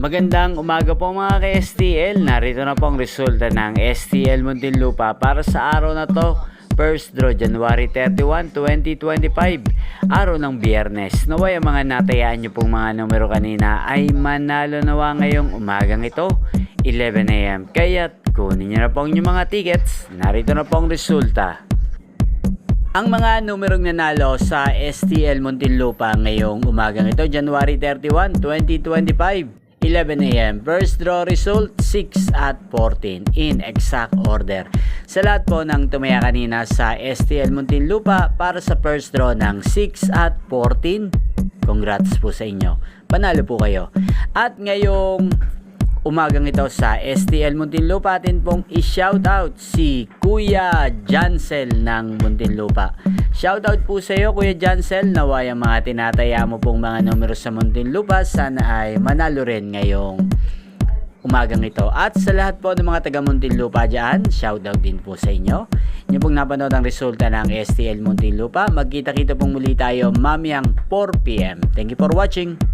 Magandang umaga po mga ka-STL. Narito na po ang resulta ng STL Muntinlupa para sa araw na to. First draw January 31, 2025. Araw ng Biyernes. Naway ang mga natayaan nyo pong mga numero kanina ay manalo nawa ngayong umagang ito 11 AM. Kaya't kunin nyo na po ang inyong mga tickets. Narito na po ang resulta. Ang mga numerong nanalo sa STL Muntinlupa ngayong umagang ito, January 31, 2025, 11 AM. First draw result, 6 at 14 in exact order. Sa lahat po ng tumaya kanina sa STL Muntinlupa para sa first draw ng 6 at 14, congrats po sa inyo. Panalo po kayo. At ngayong umagang ito sa STL Muntinlupa, atin pong i-shoutout si Kuya Jansel ng Muntinlupa. Shoutout po sa iyo Kuya Jansel, naway ang mga tinataya mo pong mga numero sa Muntinlupa sana ay manalo rin ngayong umagang ito. At sa lahat po ng mga taga Muntinlupa dyan, shoutout din po sa inyo. Inyo pong napanood ang resulta ng STL Muntinlupa. Magkita-kita pong muli tayo mamayang 4 PM. Thank you for watching.